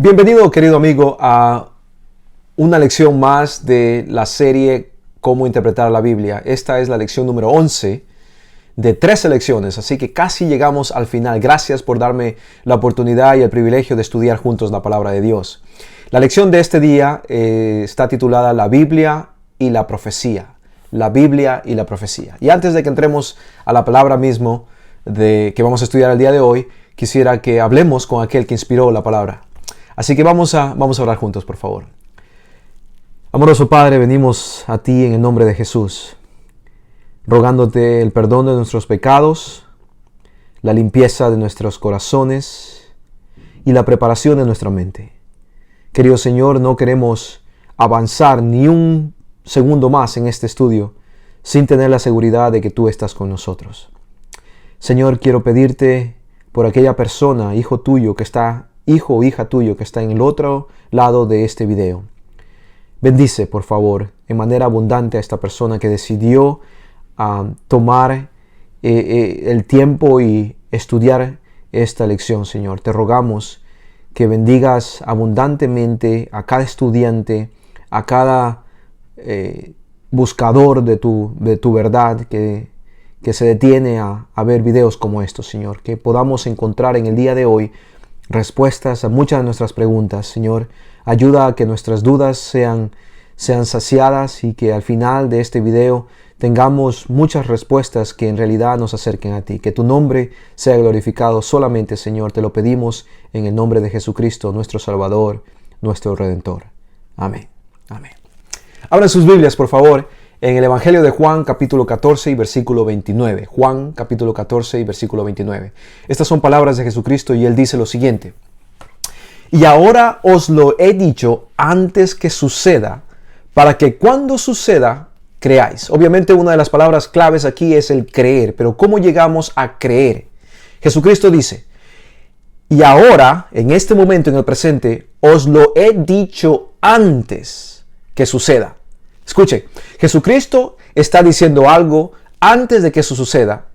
Bienvenido, querido amigo, a una lección más de la serie Cómo interpretar la Biblia. Esta es la lección número 11 de 13 lecciones, así que casi llegamos al final. Gracias por darme la oportunidad y el privilegio de estudiar juntos la palabra de Dios. La lección de este día está titulada La Biblia y la profecía. La Biblia y la profecía. Y antes de que entremos a la palabra mismo que vamos a estudiar el día de hoy, quisiera que hablemos con aquel que inspiró la palabra. Así que vamos a orar juntos, por favor. Amoroso Padre, venimos a ti en el nombre de Jesús, rogándote el perdón de nuestros pecados, la limpieza de nuestros corazones y la preparación de nuestra mente. Querido Señor, no queremos avanzar ni un segundo más en este estudio sin tener la seguridad de que tú estás con nosotros. Señor, quiero pedirte por aquella persona, hijo o hija tuyo que está en el otro lado de este video. Bendice, por favor, en manera abundante a esta persona que decidió tomar el tiempo y estudiar esta lección, Señor. Te rogamos que bendigas abundantemente a cada estudiante, a cada buscador de tu verdad que se detiene a ver videos como estos, Señor. Que podamos encontrar en el día de hoy respuestas a muchas de nuestras preguntas, Señor. Ayuda a que nuestras dudas sean saciadas y que al final de este video tengamos muchas respuestas que en realidad nos acerquen a ti. Que tu nombre sea glorificado solamente, Señor. Te lo pedimos en el nombre de Jesucristo, nuestro Salvador, nuestro Redentor. Amén. Amén. Abran sus Biblias, por favor, en el Evangelio de Juan, capítulo 14 y versículo 29. Juan, capítulo 14 y versículo 29. Estas son palabras de Jesucristo y Él dice lo siguiente. Y ahora os lo he dicho antes que suceda, para que cuando suceda, creáis. Obviamente una de las palabras claves aquí es el creer, pero ¿cómo llegamos a creer? Jesucristo dice, y ahora, en este momento, en el presente, os lo he dicho antes que suceda. Escuche, Jesucristo está diciendo algo antes de que eso suceda,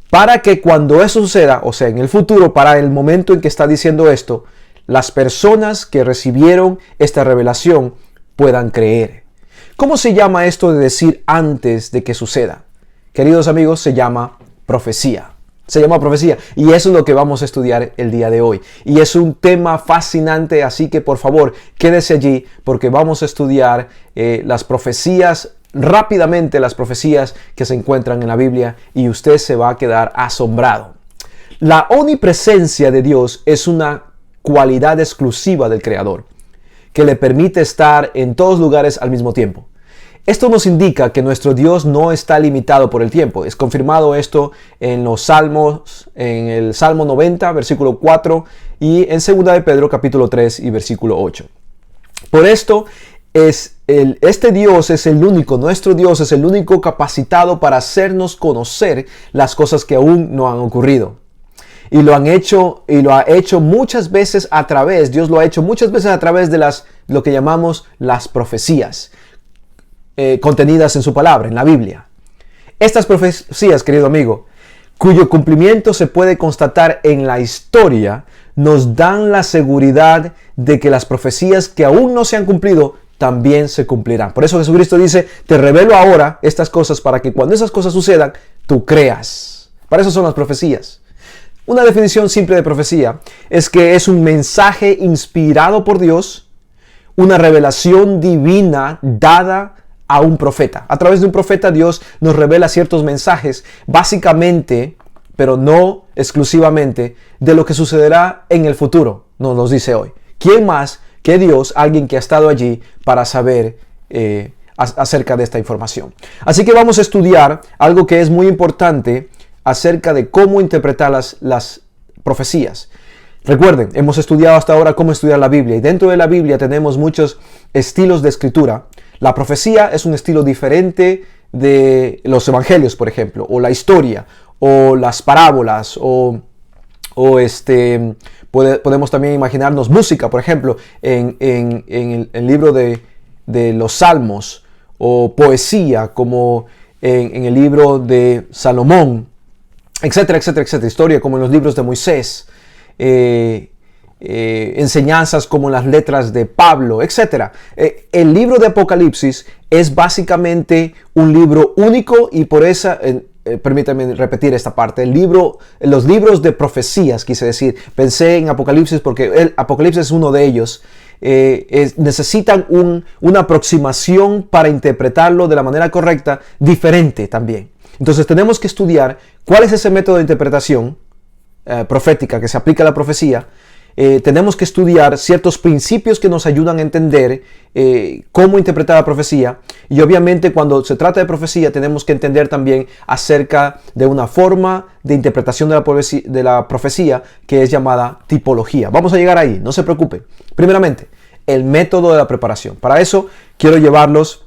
para que cuando eso suceda, o sea, en el futuro, para el momento en que está diciendo esto, las personas que recibieron esta revelación puedan creer. ¿Cómo se llama esto de decir antes de que suceda? Queridos amigos, se llama profecía. Se llama profecía y eso es lo que vamos a estudiar el día de hoy. Y es un tema fascinante, así que por favor quédese allí porque vamos a estudiar las profecías rápidamente, las profecías que se encuentran en la Biblia y usted se va a quedar asombrado. La omnipresencia de Dios es una cualidad exclusiva del Creador que le permite estar en todos lugares al mismo tiempo. Esto nos indica que nuestro Dios no está limitado por el tiempo. Es confirmado esto en los Salmos, en el Salmo 90, versículo 4, y en 2 de Pedro, capítulo 3 y versículo 8. Por esto, este Dios es el único, nuestro Dios es el único capacitado para hacernos conocer las cosas que aún no han ocurrido. Y lo ha hecho muchas veces a través, Dios lo ha hecho muchas veces a través de lo que llamamos las profecías. Contenidas en su palabra, en la Biblia. Estas profecías, querido amigo, cuyo cumplimiento se puede constatar en la historia, nos dan la seguridad de que las profecías que aún no se han cumplido también se cumplirán. Por eso Jesucristo dice, te revelo ahora estas cosas para que cuando esas cosas sucedan, tú creas. Para eso son las profecías. Una definición simple de profecía es que es un mensaje inspirado por Dios, una revelación divina dada a un profeta. A través de un profeta Dios nos revela ciertos mensajes, básicamente, pero no exclusivamente, de lo que sucederá en el futuro, nos los dice hoy. ¿Quién más que Dios, alguien que ha estado allí para saber acerca de esta información? Así que vamos a estudiar algo que es muy importante acerca de cómo interpretar las profecías. Recuerden, hemos estudiado hasta ahora cómo estudiar la Biblia y dentro de la Biblia tenemos muchos estilos de escritura. La profecía es un estilo diferente de los evangelios, por ejemplo, o la historia, o las parábolas, podemos también imaginarnos música, por ejemplo, en el libro de los Salmos, o poesía, como en el libro de Salomón, etcétera, etcétera, etcétera. Historia, como en los libros de Moisés. enseñanzas como las letras de Pablo, etc. El libro de Apocalipsis es básicamente un libro único y por esa... permítanme repetir esta parte. Los libros de profecías, quise decir. Pensé en Apocalipsis porque el Apocalipsis es uno de ellos. Necesitan una aproximación para interpretarlo de la manera correcta, diferente también. Entonces tenemos que estudiar cuál es ese método de interpretación profética que se aplica a la profecía. Tenemos que estudiar ciertos principios que nos ayudan a entender cómo interpretar la profecía, y obviamente cuando se trata de profecía tenemos que entender también acerca de una forma de interpretación de la profecía que es llamada tipología. Vamos a llegar ahí, no se preocupen. Primeramente, el método de la preparación. Para eso quiero llevarlos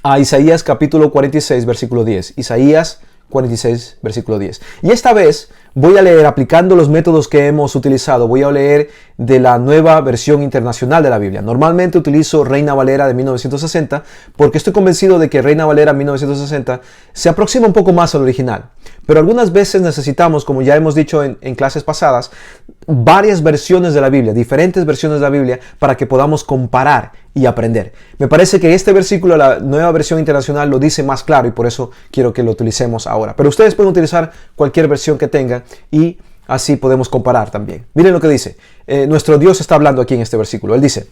a Isaías capítulo 46 versículo 10. Isaías 46 versículo 10. Y esta vez voy a leer, aplicando los métodos que hemos utilizado, voy a leer de la nueva versión internacional de la Biblia. Normalmente utilizo Reina Valera de 1960 porque estoy convencido de que Reina Valera 1960 se aproxima un poco más al original. Pero algunas veces necesitamos, como ya hemos dicho en clases pasadas, varias versiones de la Biblia, diferentes versiones de la Biblia, para que podamos comparar y aprender. Me parece que este versículo, la nueva versión internacional, lo dice más claro y por eso quiero que lo utilicemos ahora. Pero ustedes pueden utilizar cualquier versión que tengan y así podemos comparar también. Miren lo que dice. Nuestro Dios está hablando aquí en este versículo. Él dice: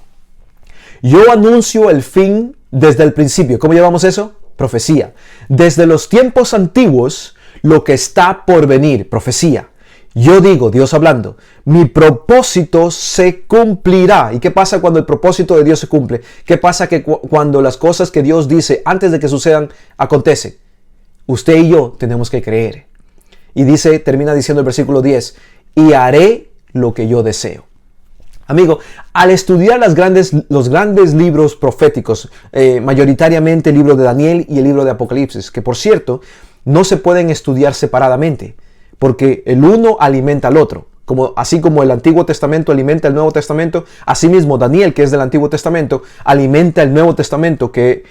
yo anuncio el fin desde el principio. ¿Cómo llevamos eso? Profecía. Desde los tiempos antiguos, lo que está por venir. Profecía. Yo digo, Dios hablando, mi propósito se cumplirá. ¿Y qué pasa cuando el propósito de Dios se cumple? ¿Qué pasa cuando las cosas que Dios dice antes de que sucedan acontecen? Usted y yo tenemos que creer. Y termina diciendo el versículo 10, y haré lo que yo deseo. Amigo, al estudiar los grandes libros proféticos, mayoritariamente el libro de Daniel y el libro de Apocalipsis, que por cierto, no se pueden estudiar separadamente, porque el uno alimenta al otro. Así como el Antiguo Testamento alimenta el Nuevo Testamento, asimismo Daniel, que es del Antiguo Testamento, alimenta el Nuevo Testamento, que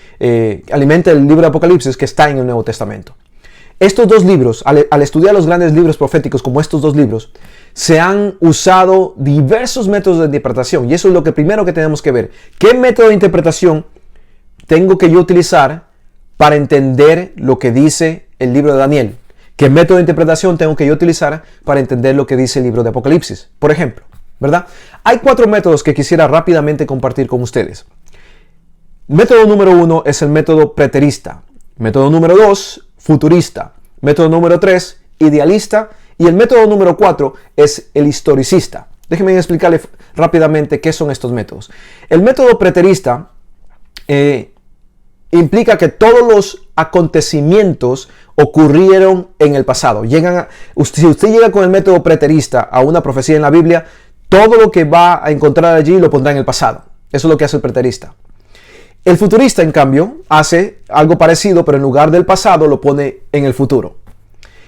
alimenta el libro de Apocalipsis, que está en el Nuevo Testamento. Estos dos libros, al estudiar los grandes libros proféticos como estos dos libros, se han usado diversos métodos de interpretación. Y eso es lo primero que tenemos que ver. ¿Qué método de interpretación tengo que yo utilizar para entender lo que dice el libro de Daniel? ¿Qué método de interpretación tengo que yo utilizar para entender lo que dice el libro de Apocalipsis? Por ejemplo, ¿verdad? Hay 4 métodos que quisiera rápidamente compartir con ustedes. Método número 1 es el método preterista. Método número 2, futurista. Método número 3, idealista. Y el método número 4 es el historicista. Déjenme explicarle rápidamente qué son estos métodos. El método preterista implica que todos los acontecimientos ocurrieron en el pasado. Si usted llega con el método preterista a una profecía en la Biblia, todo lo que va a encontrar allí lo pondrá en el pasado. Eso es lo que hace el preterista. El futurista, en cambio, hace algo parecido, pero en lugar del pasado lo pone en el futuro.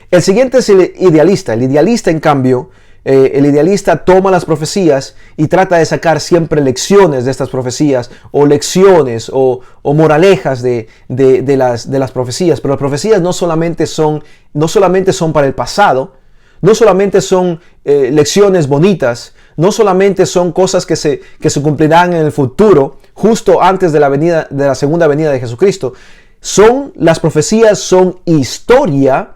El siguiente es el idealista. El idealista, en cambio, el idealista toma las profecías y trata de sacar siempre lecciones de estas profecías, o lecciones o moralejas de las profecías. Pero las profecías no solamente son para el pasado, no solamente son lecciones bonitas, no solamente son cosas que se cumplirán en el futuro, justo antes de la segunda venida de Jesucristo. Las profecías son historia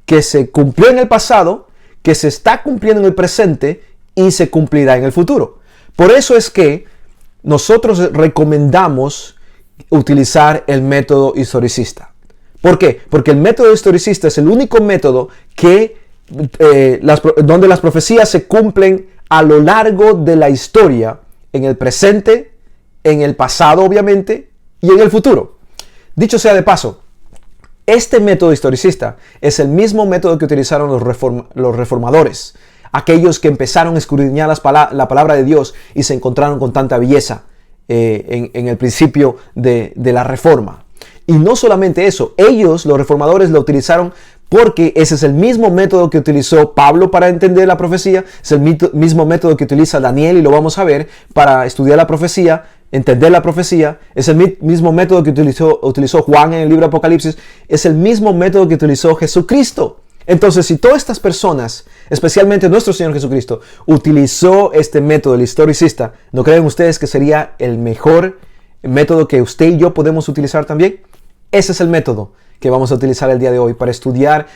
que se cumplió en el pasado, que se está cumpliendo en el presente y se cumplirá en el futuro. Por eso es que nosotros recomendamos utilizar el método historicista. ¿Por qué? Porque el método historicista es el único método donde las profecías se cumplen a lo largo de la historia, en el presente, en el pasado obviamente y en el futuro. Dicho sea de paso, este método historicista es el mismo método que utilizaron los reformadores, aquellos que empezaron a escudriñar la palabra de Dios y se encontraron con tanta belleza en el principio de la reforma. Y no solamente eso, los reformadores, lo utilizaron porque ese es el mismo método que utilizó Pablo para entender la profecía, es el mismo método que utiliza Daniel, y lo vamos a ver, para estudiar la profecía, entender la profecía. Es el mismo método que utilizó Juan en el libro de Apocalipsis, es el mismo método que utilizó Jesucristo. Entonces, si todas estas personas, especialmente nuestro Señor Jesucristo, utilizó este método, el historicista, ¿no creen ustedes que sería el mejor método que usted y yo podemos utilizar también? Ese es el método que vamos a utilizar el día de hoy para estudiar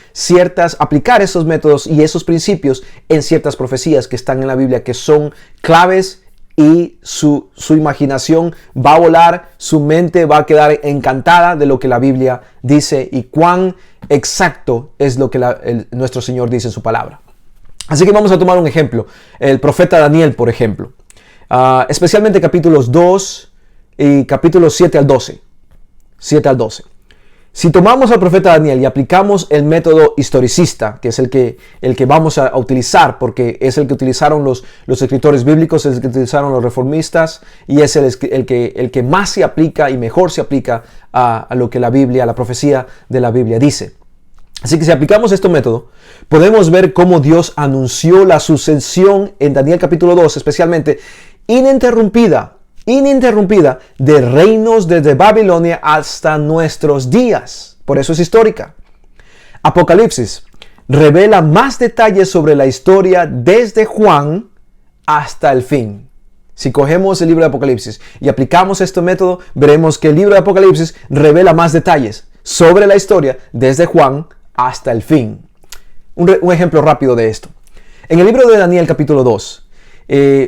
aplicar esos métodos y esos principios en ciertas profecías que están en la Biblia, que son claves, y su imaginación va a volar, su mente va a quedar encantada de lo que la Biblia dice y cuán exacto es lo que nuestro Señor dice en su palabra. Así que vamos a tomar un ejemplo, el profeta Daniel, por ejemplo, especialmente capítulos 2 y capítulos 7 al 12. 7 al 12. Si tomamos al profeta Daniel y aplicamos el método historicista, que es el que vamos a utilizar, porque es el que utilizaron los escritores bíblicos, es el que utilizaron los reformistas, y es el que más se aplica y mejor se aplica a lo que la Biblia, a la profecía de la Biblia dice. Así que si aplicamos este método, podemos ver cómo Dios anunció la sucesión en Daniel capítulo 2, especialmente ininterrumpida de reinos desde Babilonia hasta nuestros días. Por eso es histórica. Apocalipsis revela más detalles sobre la historia desde Juan hasta el fin. Si cogemos el libro de Apocalipsis y aplicamos este método, veremos que el libro de Apocalipsis revela más detalles sobre la historia desde Juan hasta el fin. Un ejemplo rápido de esto. En el libro de Daniel capítulo 2,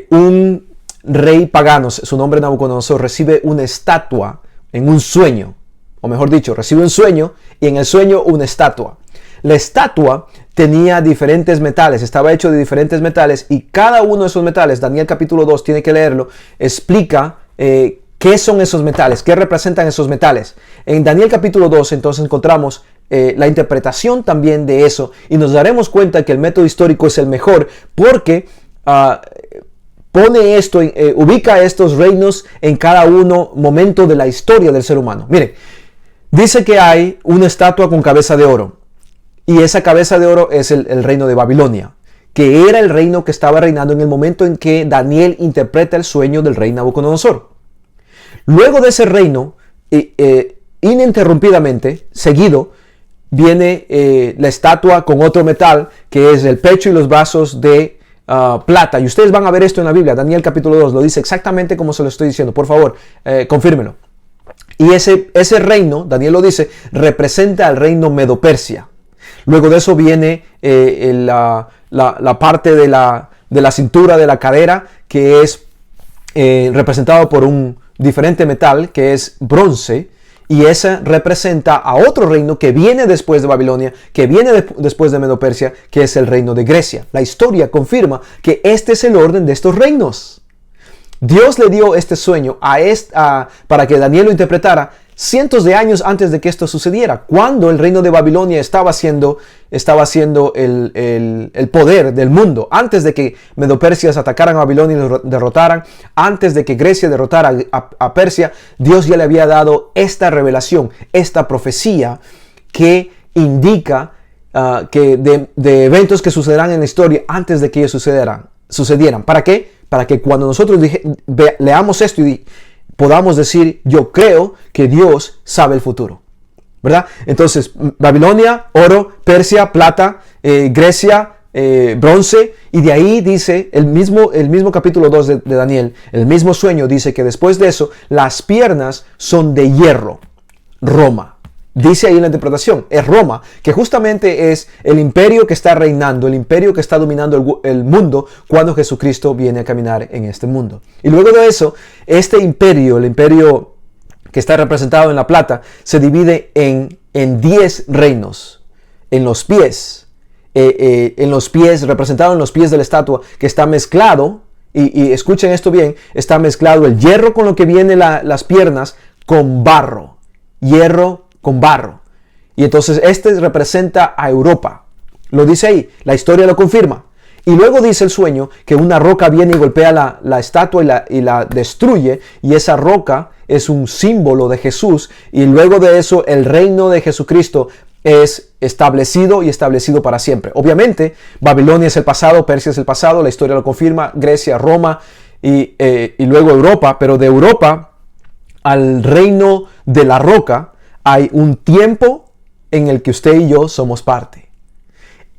un rey pagano, su nombre Nabucodonosor, recibe una estatua en un sueño, o mejor dicho, recibe un sueño y en el sueño una estatua. La estatua tenía diferentes metales, estaba hecho de diferentes metales, y cada uno de esos metales, Daniel capítulo 2, tiene que leerlo, explica qué son esos metales, qué representan esos metales. En Daniel capítulo 2 entonces encontramos la interpretación también de eso, y nos daremos cuenta que el método histórico es el mejor porque ubica estos reinos en cada momento de la historia del ser humano. Miren, dice que hay una estatua con cabeza de oro, y esa cabeza de oro es el reino de Babilonia, que era el reino que estaba reinando en el momento en que Daniel interpreta el sueño del rey Nabucodonosor. Luego de ese reino, ininterrumpidamente, seguido, viene la estatua con otro metal, que es el pecho y los brazos de plata. Y ustedes van a ver esto en la Biblia. Daniel capítulo 2 lo dice exactamente como se lo estoy diciendo. Por favor, confírmelo. Y ese reino, Daniel lo dice, representa al reino Medo-Persia. Luego de eso viene la parte de la cintura, de la cadera, que es representado por un diferente metal, que es bronce. Y esa representa a otro reino que viene después de Babilonia, que viene después de Medo-Persia, que es el reino de Grecia. La historia confirma que este es el orden de estos reinos. Dios le dio este sueño para que Daniel lo interpretara cientos de años antes de que esto sucediera, cuando el reino de Babilonia estaba siendo el poder del mundo, antes de que Medo-Persia atacaran a Babilonia y lo derrotaran, antes de que Grecia derrotara a Persia. Dios ya le había dado esta revelación, esta profecía que indica que de eventos que sucederán en la historia antes de que ellos sucedieran. ¿Para qué? Para que cuando nosotros leamos esto y podamos decir, yo creo que Dios sabe el futuro, ¿verdad? Entonces, Babilonia, oro, Persia, plata, Grecia, bronce, y de ahí dice el mismo capítulo 2 de Daniel, el mismo sueño dice que después de eso, las piernas son de hierro, Roma. Dice ahí en la interpretación, es Roma, que justamente es el imperio que está reinando, el imperio que está dominando el mundo cuando Jesucristo viene a caminar en este mundo. Y luego de eso, este imperio, el imperio que está representado en la plata, se divide en 10 reinos, en los pies, representado en los pies de la estatua, que está mezclado, y escuchen esto bien, está mezclado el hierro con lo que viene las piernas con barro, hierro con barro. Y entonces este representa a Europa. Lo dice ahí, la historia lo confirma. Y luego dice el sueño que una roca viene y golpea la estatua y la destruye. Y esa roca es un símbolo de Jesús. Y luego de eso el reino de Jesucristo es establecido para siempre. Obviamente Babilonia es el pasado, Persia es el pasado, la historia lo confirma, Grecia, Roma y luego Europa. Pero de Europa al reino de la roca hay un tiempo en el que usted y yo somos parte.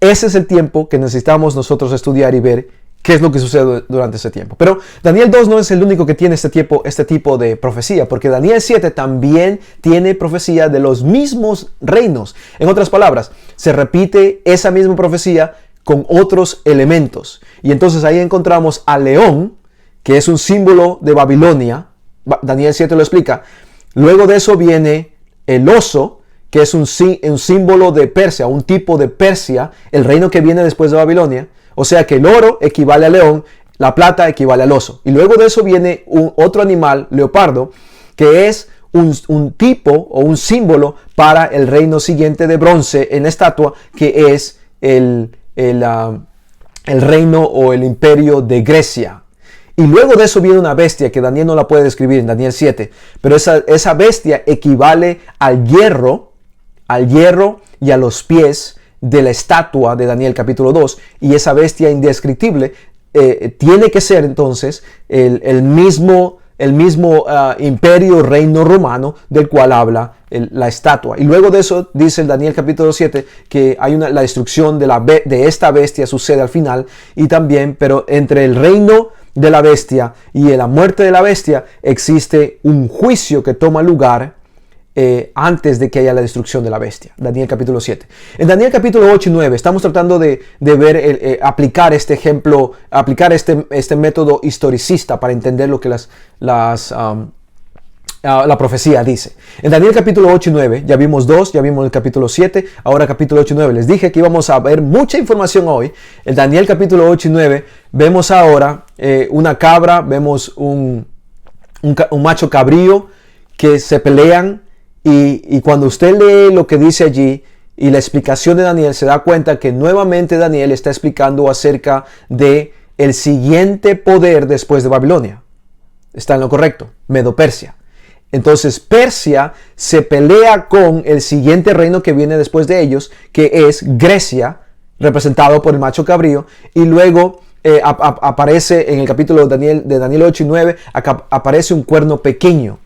ese es el tiempo que necesitamos nosotros estudiar y ver qué es lo que sucede durante ese tiempo. Pero Daniel 2 no es el único que tiene este tipo de profecía, porque Daniel 7 también tiene profecía de los mismos reinos. En otras palabras, se repite esa misma profecía con otros elementos. Y entonces ahí encontramos al león, que es un símbolo de Babilonia. Daniel 7 lo explica. Luego de eso viene el oso, que es un símbolo de Persia, un tipo de Persia, el reino que viene después de Babilonia. O sea que el oro equivale al león, la plata equivale al oso. Y luego de eso viene otro animal, leopardo, que es un tipo o un símbolo para el reino siguiente de bronce en la estatua, que es el reino o el imperio de Grecia. Y luego de eso viene una bestia que Daniel no la puede describir en Daniel 7, pero esa bestia equivale al hierro y a los pies de la estatua de Daniel capítulo 2, y esa bestia indescriptible tiene que ser entonces el mismo imperio, reino romano del cual habla la estatua. Y luego de eso dice el Daniel capítulo 7 que hay la destrucción de esta bestia sucede al final, y también, pero entre el reino de la bestia y la muerte de la bestia existe un juicio que toma lugar antes de que haya la destrucción de la bestia. Daniel capítulo 7. En Daniel capítulo 8 y 9 estamos tratando de ver, aplicar este ejemplo, aplicar este método historicista para entender lo que la profecía dice. En Daniel capítulo 8 y 9, ya vimos 2, ya vimos el capítulo 7, ahora capítulo 8 y 9. Les dije que íbamos a ver mucha información hoy. En Daniel capítulo 8 y 9 vemos ahora una cabra, vemos un macho cabrío que se pelean, y cuando usted lee lo que dice allí y la explicación de Daniel, se da cuenta que nuevamente Daniel está explicando acerca de el siguiente poder después de Babilonia. Está en lo correcto, Medo-Persia. Entonces Persia se pelea con el siguiente reino que viene después de ellos, que es Grecia, representado por el macho cabrío, y luego aparece en el capítulo de Daniel 8 y 9, aparece un cuerno pequeño.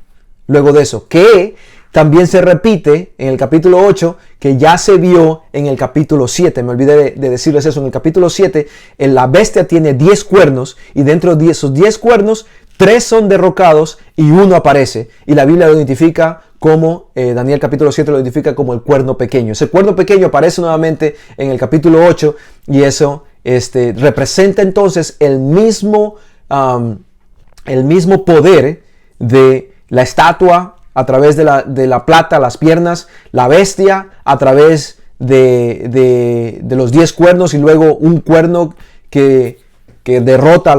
Luego de eso, que también se repite en el capítulo 8, que ya se vio en el capítulo 7. Me olvidé de decirles eso. En el capítulo 7, la bestia tiene 10 cuernos, y dentro de esos 10 cuernos, 3 son derrocados y 1 aparece. Y la Biblia lo identifica como, Daniel capítulo 7 lo identifica como el cuerno pequeño. Ese cuerno pequeño aparece nuevamente en el capítulo 8, y eso representa entonces el mismo poder de la estatua a través de la plata, las piernas, la bestia a través de los 10 cuernos, y luego un cuerno que derrota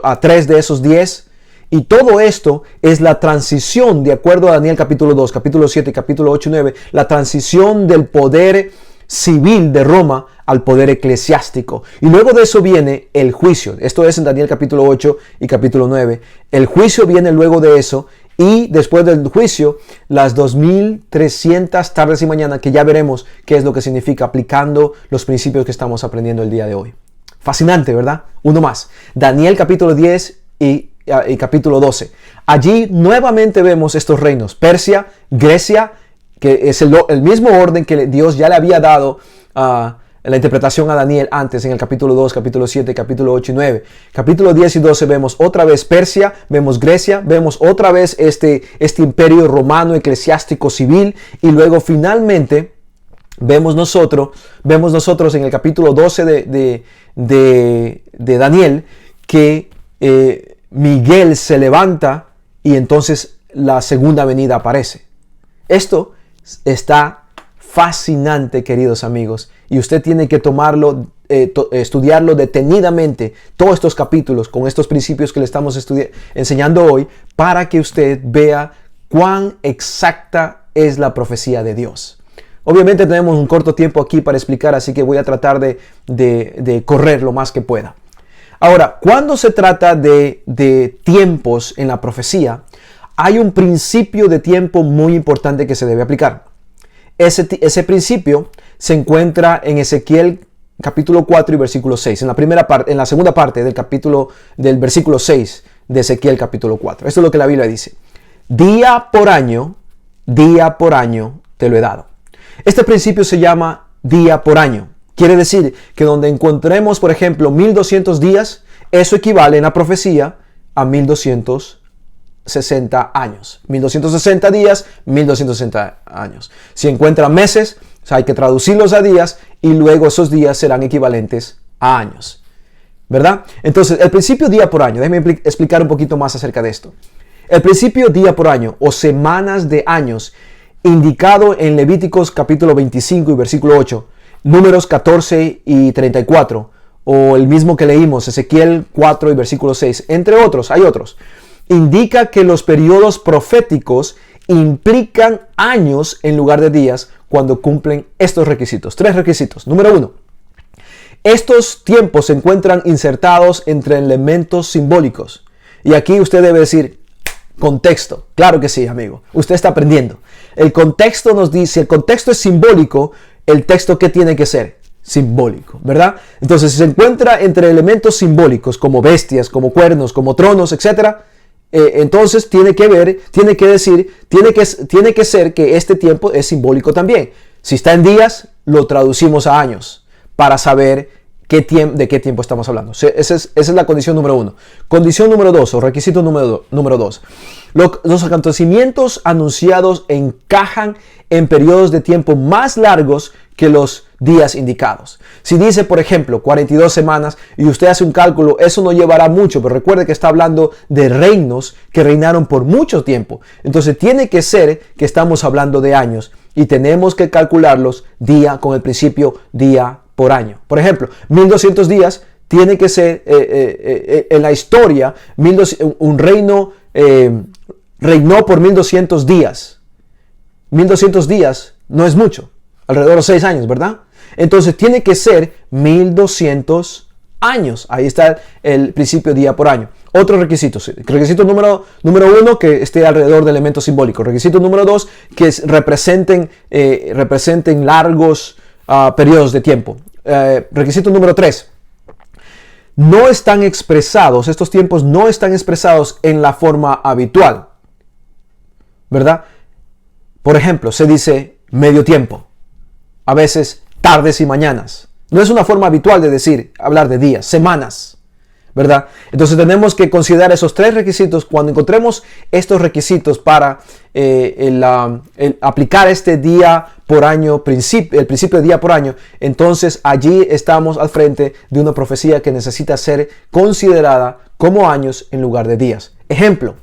a 3 de esos 10. Y todo esto es la transición, de acuerdo a Daniel capítulo 2, capítulo 7, capítulo 8 y 9, la transición del poder civil de Roma al poder eclesiástico. Y luego de eso viene el juicio. Esto es en Daniel capítulo 8 y capítulo 9. El juicio viene luego de eso, y después del juicio, las 2300 tardes y mañana, que ya veremos qué es lo que significa aplicando los principios que estamos aprendiendo el día de hoy. Fascinante, ¿verdad? Uno más. Daniel capítulo 10 y capítulo 12. Allí nuevamente vemos estos reinos. Persia, Grecia, que es el mismo orden que Dios ya le había dado la interpretación a Daniel antes en el capítulo 2, capítulo 7, capítulo 8 y 9. Capítulo 10 y 12 vemos otra vez Persia, vemos Grecia, vemos otra vez este imperio romano eclesiástico civil, y luego finalmente vemos nosotros en el capítulo 12 de Daniel que Miguel se levanta, y entonces la segunda venida aparece. Esto está fascinante, queridos amigos, y usted tiene que tomarlo, estudiarlo detenidamente, todos estos capítulos con estos principios que le estamos enseñando hoy, para que usted vea cuán exacta es la profecía de Dios. Obviamente tenemos un corto tiempo aquí para explicar, así que voy a tratar de correr lo más que pueda. Ahora, cuando se trata de tiempos en la profecía, hay un principio de tiempo muy importante que se debe aplicar. Ese principio se encuentra en Ezequiel capítulo 4 y versículo 6, en la segunda parte del versículo 6 de Ezequiel capítulo 4. Esto es lo que la Biblia dice: día por año te lo he dado. Este principio se llama día por año. Quiere decir que donde encontremos, por ejemplo, 1200 días, eso equivale en la profecía a 1260 años. 1260 días, 1260 años. Si encuentran meses, o sea, hay que traducirlos a días y luego esos días serán equivalentes a años. ¿Verdad? Entonces, el principio día por año, déjenme explicar un poquito más acerca de esto. El principio día por año o semanas de años, indicado en Levíticos capítulo 25 y versículo 8, Números 14 y 34, o el mismo que leímos, Ezequiel 4 y versículo 6, entre otros, hay otros, indica que los periodos proféticos implican años en lugar de días cuando cumplen estos requisitos. 3 requisitos. Número 1. Estos tiempos se encuentran insertados entre elementos simbólicos. Y aquí usted debe decir, contexto. Claro que sí, amigo. Usted está aprendiendo. El contexto nos dice, el contexto es simbólico, el texto ¿qué tiene que ser? Simbólico, ¿verdad? Entonces, si se encuentra entre elementos simbólicos como bestias, como cuernos, como tronos, etc., entonces tiene que ser que este tiempo es simbólico también. Si está en días, lo traducimos a años para saber de qué tiempo estamos hablando. Esa es la condición número 1. Condición número 2 o requisito número 2. Los acontecimientos anunciados encajan en periodos de tiempo más largos que los días indicados. Si dice, por ejemplo, 42 semanas y usted hace un cálculo, eso no llevará mucho, pero recuerde que está hablando de reinos que reinaron por mucho tiempo. Entonces tiene que ser que estamos hablando de años y tenemos que calcularlos con el principio día por año. Por ejemplo, 1200 días tiene que ser en la historia, un reino reinó por 1200 días. 1200 días no es mucho, alrededor de 6 años, ¿verdad? Entonces tiene que ser 1200 años. Ahí está el principio día por año. Otros requisitos. Requisito número 1, que esté alrededor de elementos simbólicos. Requisito número 2, que representen largos periodos de tiempo. Requisito número 3. No están expresados, estos tiempos no están expresados en la forma habitual, ¿verdad? Por ejemplo, se dice medio tiempo, a veces tardes y mañanas. No es una forma habitual de hablar de días, semanas, ¿verdad? Entonces tenemos que considerar esos 3 requisitos. Cuando encontremos estos requisitos para aplicar este día por año, el principio de día por año, entonces allí estamos al frente de una profecía que necesita ser considerada como años en lugar de días. Ejemplo.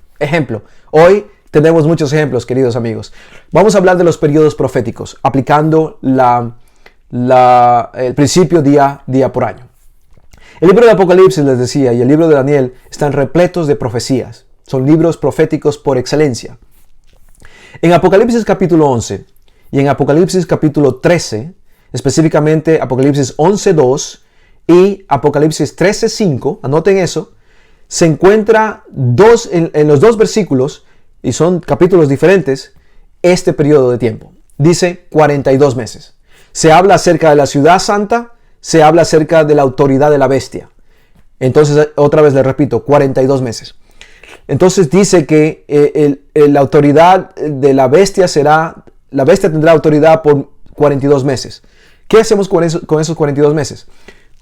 Hoy tenemos muchos ejemplos, queridos amigos. Vamos a hablar de los periodos proféticos, aplicando el principio día por año. El libro de Apocalipsis, les decía, y el libro de Daniel están repletos de profecías. Son libros proféticos por excelencia. En Apocalipsis capítulo 11 y en Apocalipsis capítulo 13, específicamente Apocalipsis 11.2 y Apocalipsis 13.5, anoten eso, se encuentra en los 2 versículos, y son capítulos diferentes, este periodo de tiempo. Dice 42 meses. Se habla acerca de la ciudad santa, se habla acerca de la autoridad de la bestia. Entonces, otra vez le repito, 42 meses. Entonces dice que la autoridad de la bestia tendrá autoridad por 42 meses. ¿Qué hacemos con esos 42 meses?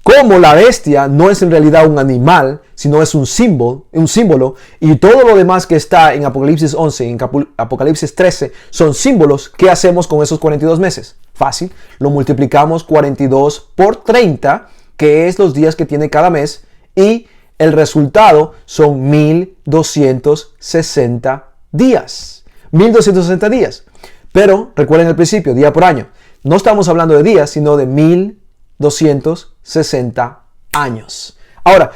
Como la bestia no es en realidad un animal, sino es un símbolo, y todo lo demás que está en Apocalipsis 11 y en Apocalipsis 13 son símbolos, ¿qué hacemos con esos 42 meses? Fácil, lo multiplicamos 42 por 30, que es los días que tiene cada mes, y el resultado son 1260 días. 1260 días. Pero recuerden el principio, día por año. No estamos hablando de días, sino de 1260 años. Ahora,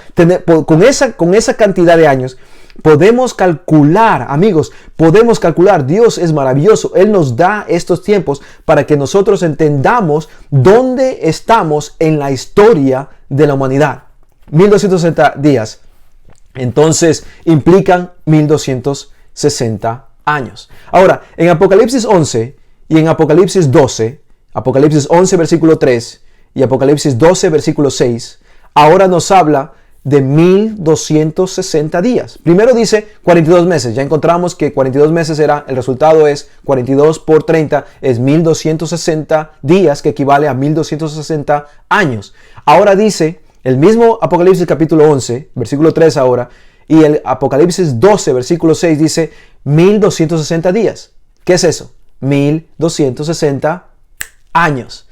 con esa cantidad de años, podemos calcular, amigos, Dios es maravilloso. Él nos da estos tiempos para que nosotros entendamos dónde estamos en la historia de la humanidad. 1260 días, entonces implican 1260 años. Ahora, en Apocalipsis 11 y en Apocalipsis 12, Apocalipsis 11 versículo 3 y Apocalipsis 12 versículo 6, ahora nos habla de 1260 días. Primero dice 42 meses. Ya encontramos que 42 meses el resultado es 42 por 30, es 1260 días, que equivale a 1260 años. Ahora dice el mismo Apocalipsis capítulo 11, versículo 3 ahora, y el Apocalipsis 12, versículo 6 dice 1260 días. ¿Qué es eso? 1260 años.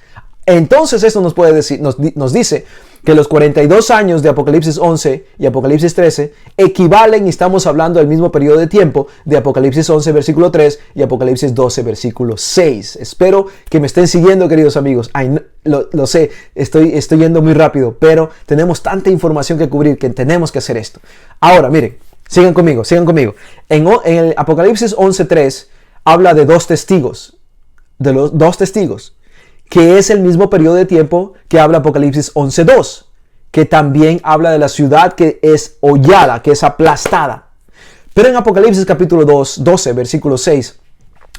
Entonces esto nos puede decir, nos dice que los 42 años de Apocalipsis 11 y Apocalipsis 13 equivalen, y estamos hablando del mismo periodo de tiempo de Apocalipsis 11 versículo 3 y Apocalipsis 12 versículo 6. Espero que me estén siguiendo, queridos amigos. Ay, no, lo sé, estoy yendo muy rápido, pero tenemos tanta información que cubrir que tenemos que hacer esto. Ahora, miren, sigan conmigo. En el Apocalipsis 11:3 habla de dos testigos, que es el mismo periodo de tiempo que habla Apocalipsis 11:2, que también habla de la ciudad que es hollada, que es aplastada. Pero en Apocalipsis capítulo 12, versículo 6,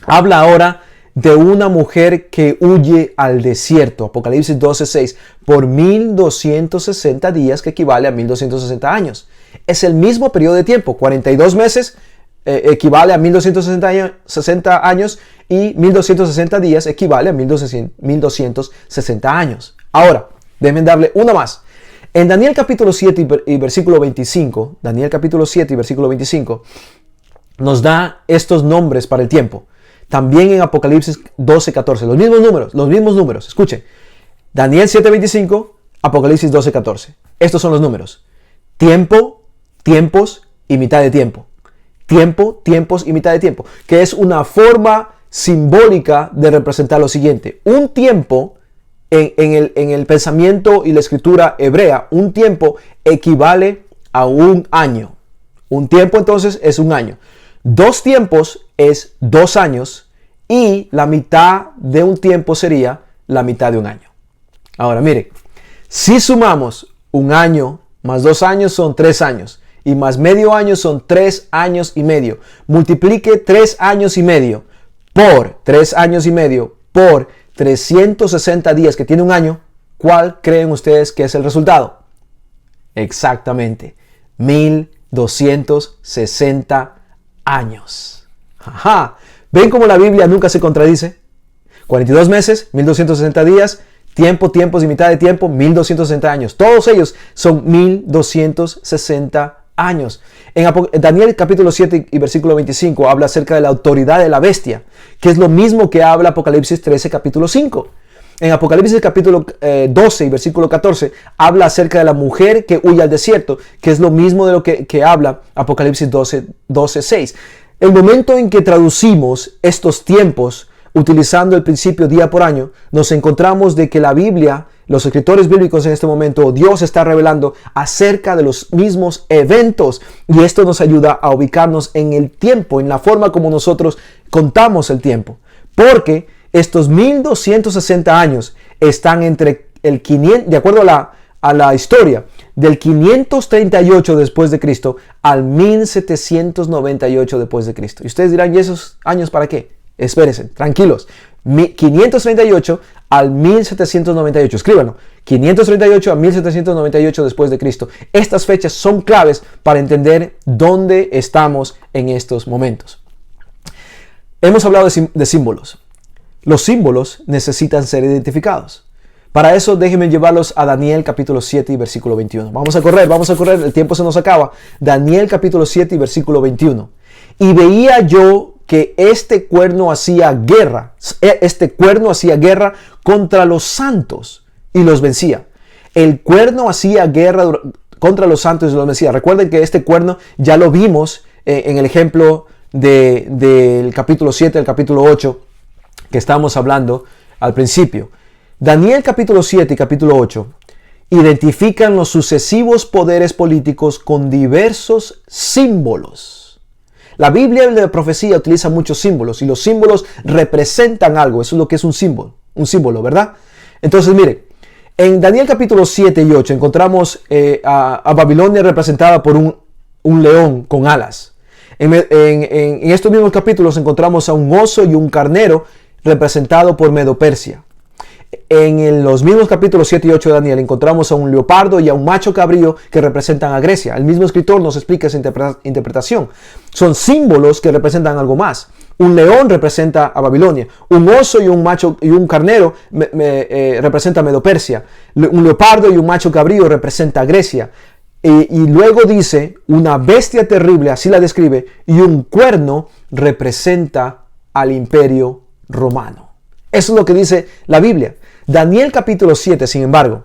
habla ahora de una mujer que huye al desierto. Apocalipsis 12:6, por 1260 días, que equivale a 1260 años. Es el mismo periodo de tiempo, 42 meses, equivale a 1260 años, y 1260 días equivale a 1260 años. Ahora, déjenme darle una más. En Daniel capítulo 7 y versículo 25, nos da estos nombres para el tiempo. También en Apocalipsis 12:14, los mismos números. Escuchen, Daniel 7:25, Apocalipsis 12:14. Estos son los números: tiempo, tiempos y mitad de tiempo. Tiempo, tiempos y mitad de tiempo, que es una forma simbólica de representar lo siguiente. Un tiempo, en el pensamiento y la escritura hebrea, un tiempo equivale a un año. Un tiempo entonces es un año. 2 tiempos es 2 años, y la mitad de un tiempo sería la mitad de un año. Ahora miren, si sumamos un año más 2 años son 3 años. Y más medio año son 3 años y medio. Multiplique 3 años y medio por 3 años y medio por 360 días que tiene un año. ¿Cuál creen ustedes que es el resultado? Exactamente, 1260 años. Ajá. ¿Ven cómo la Biblia nunca se contradice? 42 meses, 1260 días. Tiempo, tiempos y mitad de tiempo, 1260 años. Todos ellos son 1260 años. En Daniel capítulo 7 y versículo 25 habla acerca de la autoridad de la bestia, que es lo mismo que habla Apocalipsis 13 capítulo 5. En Apocalipsis capítulo 12 y versículo 14 habla acerca de la mujer que huye al desierto, que es lo mismo de lo que habla Apocalipsis 12:6. El momento en que traducimos estos tiempos utilizando el principio día por año, nos encontramos de que la Biblia, los escritores bíblicos en este momento, Dios está revelando acerca de los mismos eventos, y esto nos ayuda a ubicarnos en el tiempo, en la forma como nosotros contamos el tiempo, porque estos 1260 años están entre el 500, de acuerdo a la historia, del 538 después de Cristo al 1798 después de Cristo. Y ustedes dirán, ¿y esos años para qué? Espérense, tranquilos. 538 al 1798. Escríbanlo. 538 a 1798 después de Cristo. Estas fechas son claves para entender dónde estamos en estos momentos. Hemos hablado de símbolos. Los símbolos necesitan ser identificados. Para eso déjenme llevarlos a Daniel capítulo 7 y versículo 21. Vamos a correr, el tiempo se nos acaba. Daniel capítulo 7 y versículo 21. Y veía yo que este cuerno hacía guerra contra los santos y los vencía. El cuerno hacía guerra contra los santos y los vencía. Recuerden que este cuerno ya lo vimos en el ejemplo del capítulo 7 al capítulo 8 que estábamos hablando al principio. Daniel capítulo 7 y capítulo 8 identifican los sucesivos poderes políticos con diversos símbolos. La Biblia de la profecía utiliza muchos símbolos, y los símbolos representan algo. Eso es lo que es un símbolo, ¿verdad? Entonces, miren, en Daniel capítulo 7 y 8 encontramos a Babilonia representada por un león con alas. En estos mismos capítulos encontramos a un oso y un carnero representado por Medo-Persia. En los mismos capítulos 7 y 8 de Daniel encontramos a un leopardo y a un macho cabrío que representan a Grecia. El mismo escritor nos explica esa interpretación. Son símbolos que representan algo más. Un león representa a Babilonia. Un oso y un macho y un carnero representa a Medo-Persia. Un leopardo y un macho cabrío representa a Grecia. Y luego dice, una bestia terrible, así la describe, y un cuerno representa al imperio romano. Eso es lo que dice la Biblia. Daniel capítulo 7, sin embargo,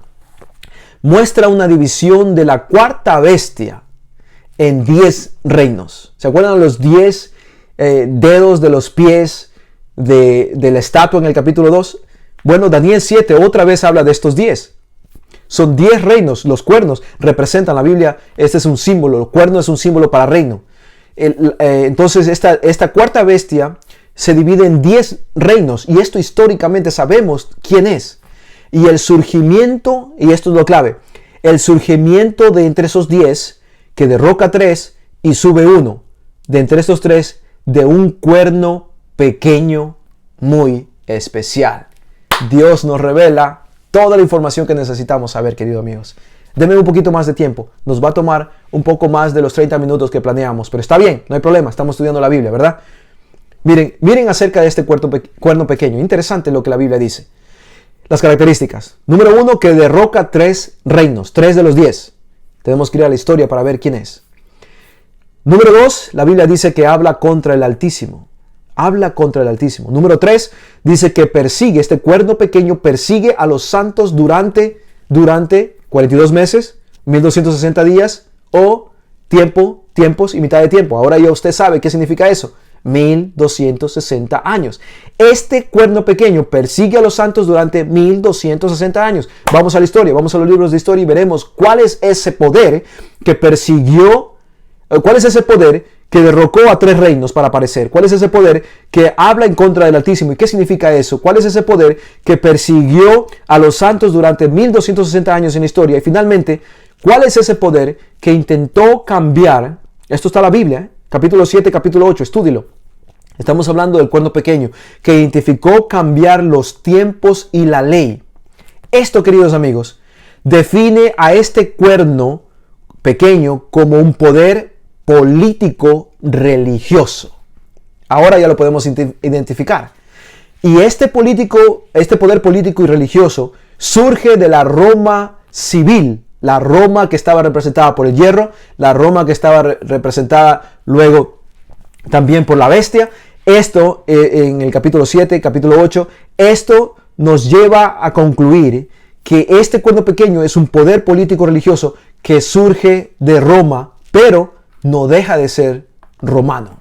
muestra una división de la cuarta bestia en 10 reinos. ¿Se acuerdan los 10 dedos de los pies de la estatua en el capítulo 2? Bueno, Daniel 7 otra vez habla de estos 10. Son 10 reinos. Los cuernos representan la Biblia. Este es un símbolo. El cuerno es un símbolo para reino. Entonces esta cuarta bestia se divide en 10 reinos, y esto históricamente sabemos quién es. Y el surgimiento, y esto es lo clave, el surgimiento de entre esos 10, que derroca 3 y sube 1, de entre estos 3, de un cuerno pequeño muy especial. Dios nos revela toda la información que necesitamos saber, queridos amigos. Denme un poquito más de tiempo. Nos va a tomar un poco más de los 30 minutos que planeamos, pero está bien, no hay problema, estamos estudiando la Biblia, ¿verdad? Miren acerca de este cuerno pequeño. Interesante lo que la Biblia dice. Las características. Número 1, que derroca 3 reinos, 3 de los 10. Tenemos que ir a la historia para ver quién es. Número 2, la Biblia dice que habla contra el Altísimo. Habla contra el Altísimo. Número 3, dice que persigue, este cuerno pequeño persigue a los santos durante 42 meses, 1260 días o tiempos y mitad de tiempo. Ahora ya usted sabe qué significa eso. 1260 años. Este cuerno pequeño persigue a los santos durante 1260 años. Vamos a la historia, vamos a los libros de historia y veremos cuál es ese poder que persiguió, cuál es ese poder que derrocó a 3 reinos para aparecer. ¿Cuál es ese poder que habla en contra del Altísimo? ¿Y qué significa eso? ¿Cuál es ese poder que persiguió a los santos durante 1260 años en la historia? Y finalmente, ¿cuál es ese poder que intentó cambiar? Esto está en la Biblia, capítulo 7, capítulo 8, estúdilo. Estamos hablando del cuerno pequeño, que identificó cambiar los tiempos y la ley. Esto, queridos amigos, define a este cuerno pequeño como un poder político religioso. Ahora ya lo podemos identificar. Y este poder político y religioso surge de la Roma civil, la Roma que estaba representada por el hierro, la Roma que estaba representada luego también por la bestia. Esto en el capítulo 7, capítulo 8, esto nos lleva a concluir que este cuerno pequeño es un poder político religioso que surge de Roma, pero no deja de ser romano.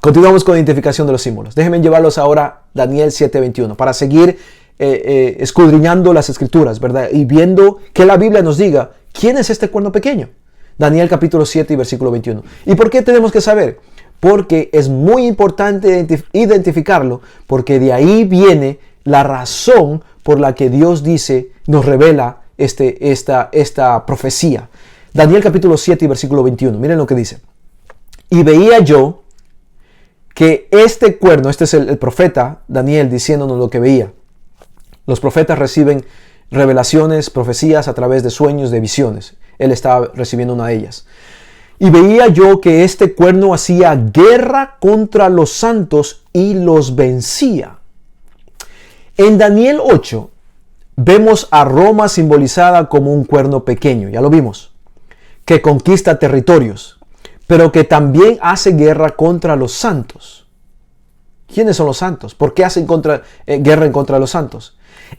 Continuamos con la identificación de los símbolos. Déjenme llevarlos ahora a Daniel 7:21 para seguir escudriñando las escrituras, ¿verdad? Y viendo que la Biblia nos diga quién es este cuerno pequeño. Daniel capítulo 7 y versículo 21. ¿Y por qué tenemos que saber? Porque es muy importante identificarlo, porque de ahí viene la razón por la que Dios dice, nos revela esta profecía. Daniel capítulo 7 y versículo 21. Miren lo que dice. Y veía yo que este cuerno, este es el profeta Daniel diciéndonos lo que veía. Los profetas reciben revelaciones, profecías a través de sueños, de visiones. Él estaba recibiendo una de ellas. Y veía yo que este cuerno hacía guerra contra los santos y los vencía. En Daniel 8 vemos a Roma simbolizada como un cuerno pequeño, ya lo vimos, que conquista territorios, pero que también hace guerra contra los santos. ¿Quiénes son los santos? ¿Por qué hacen guerra en contra de los santos?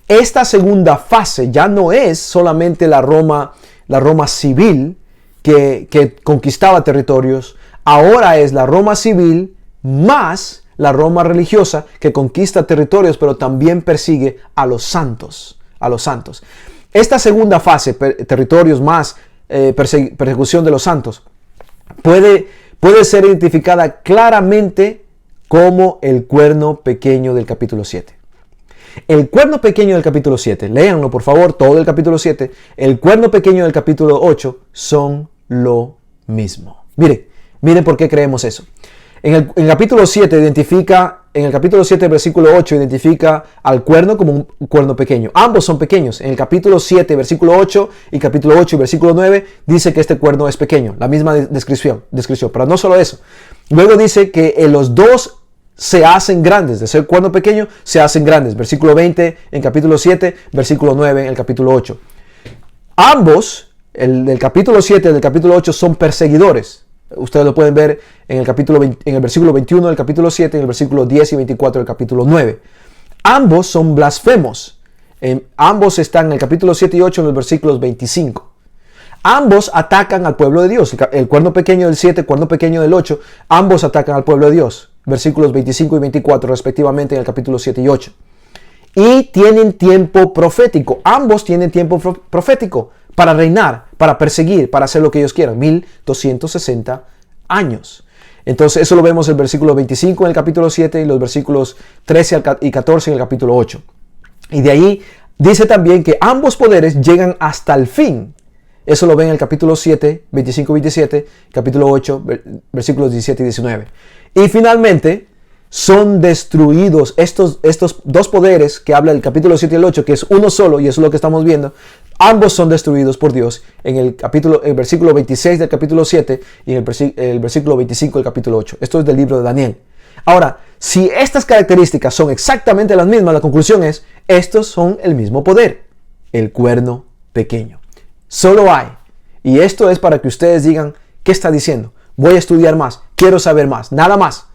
Esta segunda fase ya no es solamente la Roma civil que conquistaba territorios, ahora es la Roma civil más la Roma religiosa que conquista territorios, pero también persigue a los santos. Esta segunda fase, territorios más persecución de los santos, puede ser identificada claramente como el cuerno pequeño del capítulo 7. El cuerno pequeño del capítulo 7, léanlo por favor, todo el capítulo 7, el cuerno pequeño del capítulo 8 son lo mismo. Miren por qué creemos eso. En el capítulo 7 identifica, en el capítulo 7, versículo 8, identifica al cuerno como un cuerno pequeño. Ambos son pequeños. En el capítulo 7, versículo 8 y capítulo 8, versículo 9, dice que este cuerno es pequeño. La misma descripción. Pero no solo eso. Luego dice que los dos se hacen grandes. De ser cuerno pequeño, se hacen grandes. Versículo 20 en capítulo 7, versículo 9 en el capítulo 8. Ambos, el del capítulo 7 y el del capítulo 8, son perseguidores. Ustedes lo pueden ver en el versículo 21 del capítulo 7 y en el versículo 10 y 24 del capítulo 9. Ambos son blasfemos. Ambos están en el capítulo 7 y 8 en los versículos 25. Ambos atacan al pueblo de Dios. El cuerno pequeño del 7, el cuerno pequeño del 8, ambos atacan al pueblo de Dios. Versículos 25 y 24 respectivamente en el capítulo 7 y 8. Y tienen tiempo profético. Ambos tienen tiempo profético para reinar, para perseguir, para hacer lo que ellos quieran. 1260 años. Entonces eso lo vemos en el versículo 25 en el capítulo 7 y los versículos 13 y 14 en el capítulo 8. Y de ahí dice también que ambos poderes llegan hasta el fin. Eso lo ven en el capítulo 7, 25 y 27, capítulo 8, versículos 17 y 19. Y finalmente son destruidos estos dos poderes que habla el capítulo 7 y el 8, que es uno solo, y eso es lo que estamos viendo. Ambos son destruidos por Dios en el versículo 26 del capítulo 7 y en el versículo 25 del capítulo 8. Esto es del libro de Daniel. Ahora, si estas características son exactamente las mismas, la conclusión es, estos son el mismo poder, el cuerno pequeño. Solo hay. Y esto es para que ustedes digan, ¿qué está diciendo? Voy a estudiar más, quiero saber más, nada más.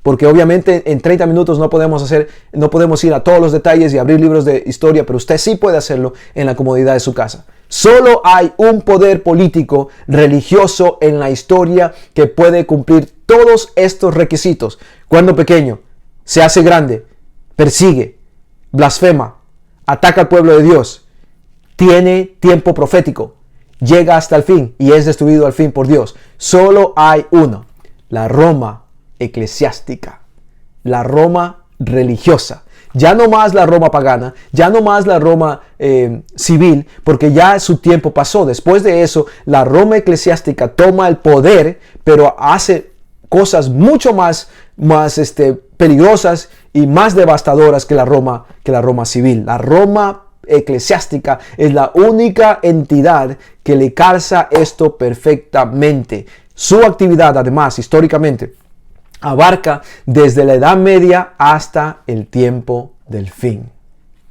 Porque obviamente en 30 minutos no podemos ir a todos los detalles y abrir libros de historia, pero usted sí puede hacerlo en la comodidad de su casa. Solo hay un poder político religioso en la historia que puede cumplir todos estos requisitos. Cuerno pequeño, se hace grande, persigue, blasfema, ataca al pueblo de Dios, tiene tiempo profético, llega hasta el fin y es destruido al fin por Dios. Solo hay uno, la Roma eclesiástica, la Roma religiosa. Ya no más la Roma pagana, ya no más la Roma civil, porque ya su tiempo pasó. Después de eso, la Roma eclesiástica toma el poder, pero hace cosas mucho más peligrosas y más devastadoras que la Roma civil. La Roma eclesiástica es la única entidad que le calza esto perfectamente. Su actividad, además, históricamente, abarca desde la Edad Media hasta el tiempo del fin.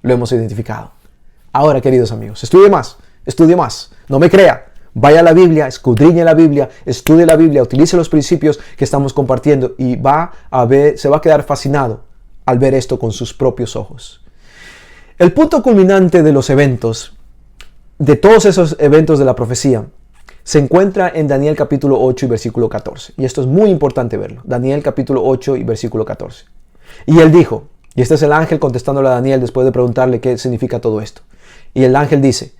Lo hemos identificado. Ahora, queridos amigos, estudie más. No me crea. Vaya a la Biblia, escudriñe la Biblia, estudie la Biblia, utilice los principios que estamos compartiendo y se va a quedar fascinado al ver esto con sus propios ojos. El punto culminante de los eventos, de todos esos eventos de la profecía, se encuentra en Daniel capítulo 8 y versículo 14. Y esto es muy importante verlo. Daniel capítulo 8 y versículo 14. Y él dijo, y este es el ángel contestándole a Daniel después de preguntarle qué significa todo esto. Y el ángel dice,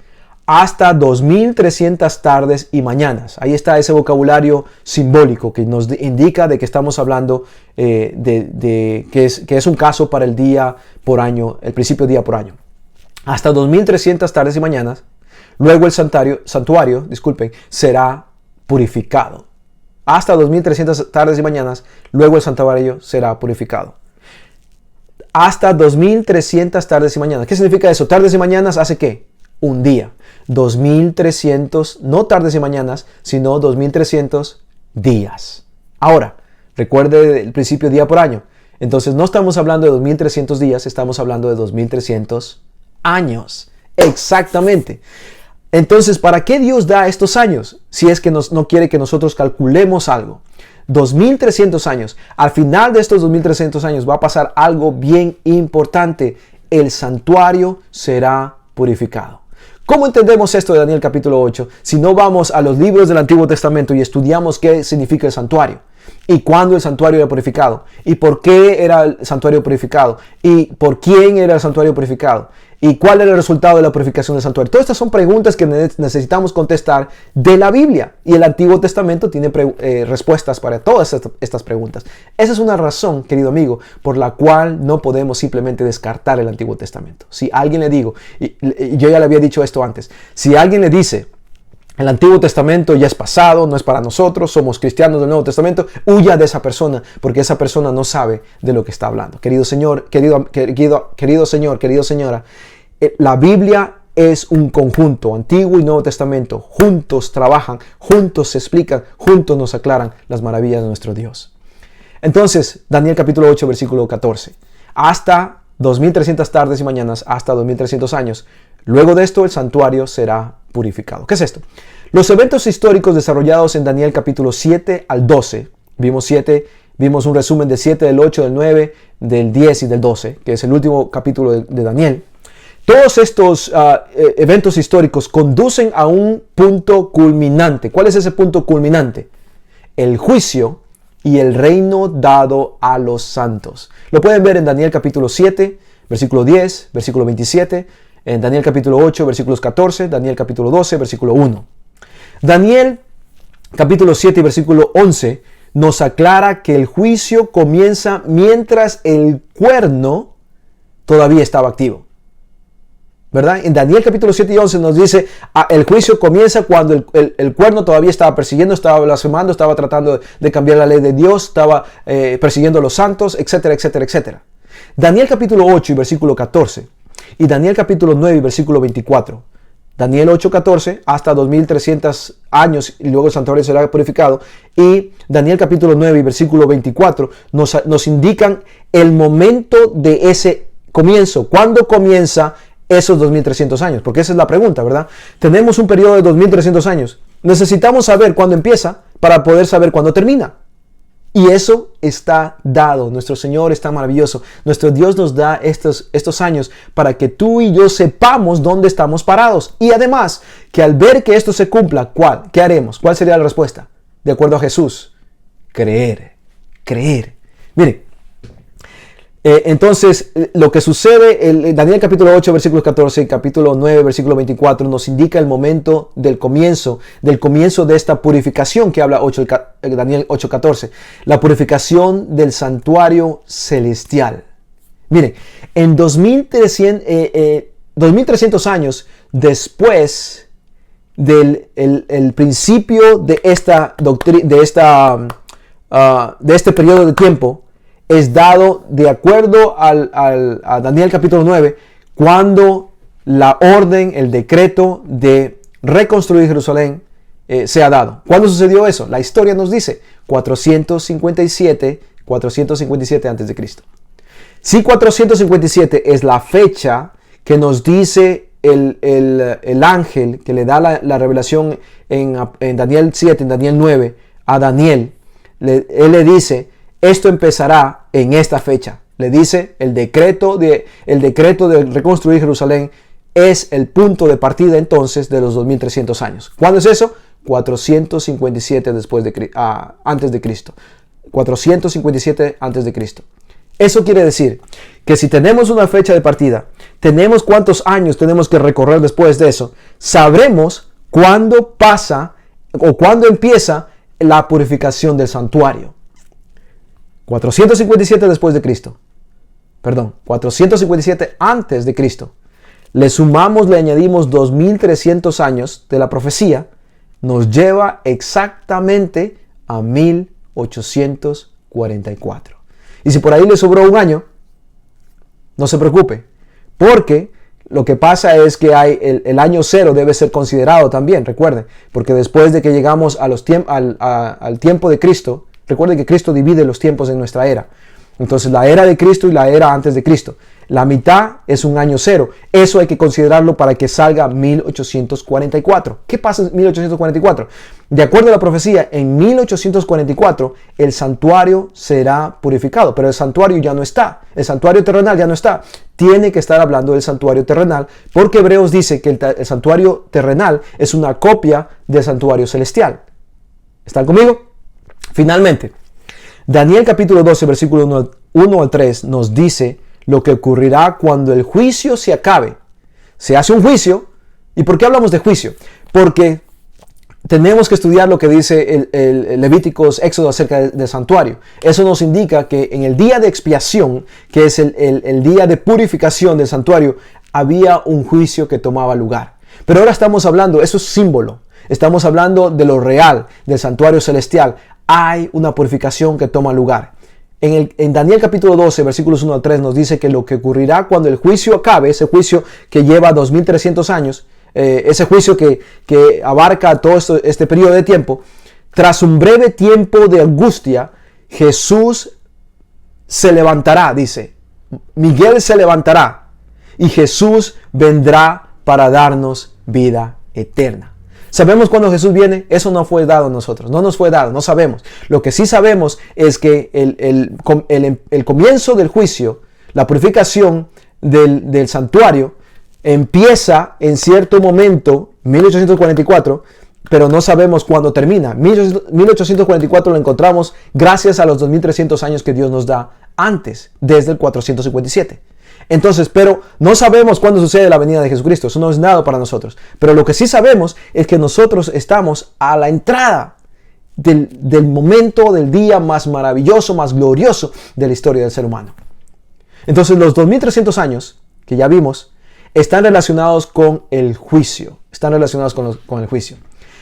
hasta 2300 tardes y mañanas. Ahí está ese vocabulario simbólico que nos indica de que estamos hablando que es un caso para el día por año, el principio día por año. Hasta 2300 tardes y mañanas. Luego el santuario, será purificado. Hasta 2300 tardes y mañanas, luego el santuario será purificado. Hasta 2300 tardes y mañanas. ¿Qué significa eso? Tardes y mañanas hace ¿qué? Un día. 2300, no tardes y mañanas, sino 2300 días. Ahora, recuerde el principio día por año. Entonces no estamos hablando de 2300 días, estamos hablando de 2300 años. Exactamente. Entonces, ¿para qué Dios da estos años? Si es que no quiere que nosotros calculemos algo. 2300 años. Al final de estos 2300 años va a pasar algo bien importante. El santuario será purificado. ¿Cómo entendemos esto de Daniel capítulo 8? Si no vamos a los libros del Antiguo Testamento y estudiamos qué significa el santuario. Y cuándo el santuario era purificado. Y por qué era el santuario purificado. Y por quién era el santuario purificado. ¿Y cuál era el resultado de la purificación del santuario? Todas estas son preguntas que necesitamos contestar de la Biblia. Y el Antiguo Testamento tiene respuestas para todas estas preguntas. Esa es una razón, querido amigo, por la cual no podemos simplemente descartar el Antiguo Testamento. Si alguien le digo, y yo ya le había dicho esto antes, si alguien le dice El Antiguo Testamento ya es pasado, no es para nosotros, somos cristianos del Nuevo Testamento. Huya de esa persona, porque esa persona no sabe de lo que está hablando. Querido Señor, querido Señor, querida señora, la Biblia es un conjunto, Antiguo y Nuevo Testamento. Juntos trabajan, juntos se explican, juntos nos aclaran las maravillas de nuestro Dios. Entonces, Daniel capítulo 8, versículo 14. Hasta 2300 tardes y mañanas, hasta 2300 años. Luego de esto, el santuario será purificado. ¿Qué es esto? Los eventos históricos desarrollados en Daniel capítulo 7 al 12. Vimos un resumen de 7, del 8, del 9, del 10 y del 12, que es el último capítulo de Daniel. Todos estos eventos históricos conducen a un punto culminante. ¿Cuál es ese punto culminante? El juicio y el reino dado a los santos. Lo pueden ver en Daniel capítulo 7, versículo 10, versículo 27, en Daniel capítulo 8, versículos 14, Daniel capítulo 12, versículo 1. Daniel capítulo 7 y versículo 11 nos aclara que el juicio comienza mientras el cuerno todavía estaba activo. ¿Verdad? En Daniel capítulo 7 y 11 nos dice, el juicio comienza cuando el cuerno todavía estaba persiguiendo, estaba blasfemando, estaba tratando de cambiar la ley de Dios, estaba persiguiendo a los santos, etcétera, etcétera, etcétera. Daniel capítulo 8 y versículo 14 y Daniel capítulo 9 y versículo 24. Daniel 8:14 hasta 2300 años y luego el santuario será purificado. Y Daniel capítulo 9 y versículo 24 nos indican el momento de ese comienzo. ¿Cuándo comienza esos 2300 años? Porque esa es la pregunta, ¿verdad? Tenemos un periodo de 2300 años. Necesitamos saber cuándo empieza para poder saber cuándo termina. Y eso está dado. Nuestro Señor está maravilloso. Nuestro Dios nos da estos años para que tú y yo sepamos dónde estamos parados. Y además, que al ver que esto se cumpla, ¿qué haremos? ¿Cuál sería la respuesta? De acuerdo a Jesús, creer. Miren. Entonces, lo que sucede, Daniel capítulo 8, versículo 14, capítulo 9, versículo 24, nos indica el momento del comienzo de esta purificación que habla Daniel 8:14, la purificación del santuario celestial. Miren, en 2300 años después del el principio de esta doctrina, de este periodo de tiempo, es dado de acuerdo a Daniel capítulo 9, cuando la orden, el decreto de reconstruir Jerusalén se ha dado. ¿Cuándo sucedió eso? La historia nos dice 457 a.C. Si 457 es la fecha que nos dice el ángel que le da la revelación en Daniel 7, en Daniel 9, a Daniel, él le dice, esto empezará en esta fecha. Le dice, el decreto de reconstruir Jerusalén es el punto de partida entonces de los 2300 años. ¿Cuándo es eso? 457 antes de Cristo. 457 antes de Cristo. Eso quiere decir que si tenemos una fecha de partida, tenemos cuántos años tenemos que recorrer después de eso, sabremos cuándo pasa o cuándo empieza la purificación del santuario. 457 después de Cristo. 457 antes de Cristo. Le añadimos 2300 años de la profecía, nos lleva exactamente a 1844. Y si por ahí le sobró un año, no se preocupe, porque lo que pasa es que el año cero debe ser considerado también, recuerden, porque después de que llegamos al tiempo de Cristo, recuerden que Cristo divide los tiempos en nuestra era. Entonces la era de Cristo y la era antes de Cristo. La mitad es un año cero. Eso hay que considerarlo para que salga 1844. ¿Qué pasa en 1844? De acuerdo a la profecía, en 1844 el santuario será purificado. Pero el santuario ya no está. El santuario terrenal ya no está. Tiene que estar hablando del santuario terrenal, porque Hebreos dice que el santuario terrenal es una copia del santuario celestial. ¿Están conmigo? Finalmente, Daniel capítulo 12, versículo 1 al 3 nos dice lo que ocurrirá cuando el juicio se acabe. Se hace un juicio. ¿Y por qué hablamos de juicio? Porque tenemos que estudiar lo que dice el Levíticos, Éxodo acerca del santuario. Eso nos indica que en el día de expiación, que es el día de purificación del santuario, había un juicio que tomaba lugar. Pero ahora estamos hablando, eso es símbolo. estamos hablando de lo real, del santuario celestial. Hay una purificación que toma lugar. En Daniel capítulo 12, versículos 1 al 3 nos dice que lo que ocurrirá cuando el juicio acabe, ese juicio que lleva 2300 años, ese juicio que abarca todo este periodo de tiempo, tras un breve tiempo de angustia, Jesús se levantará, dice. Miguel se levantará y Jesús vendrá para darnos vida eterna. ¿Sabemos cuándo Jesús viene? Eso no fue dado a nosotros, no nos fue dado, no sabemos. Lo que sí sabemos es que el comienzo del juicio, la purificación del santuario, empieza en cierto momento, 1844, pero no sabemos cuándo termina. 1844 lo encontramos gracias a los 2300 años que Dios nos da antes, desde el 457. Entonces, pero no sabemos cuándo sucede la venida de Jesucristo. Eso no es nada para nosotros. Pero lo que sí sabemos es que nosotros estamos a la entrada del momento, del día más maravilloso, más glorioso de la historia del ser humano. Entonces, los 2300 años que ya vimos están relacionados con el juicio. Están relacionados con el juicio.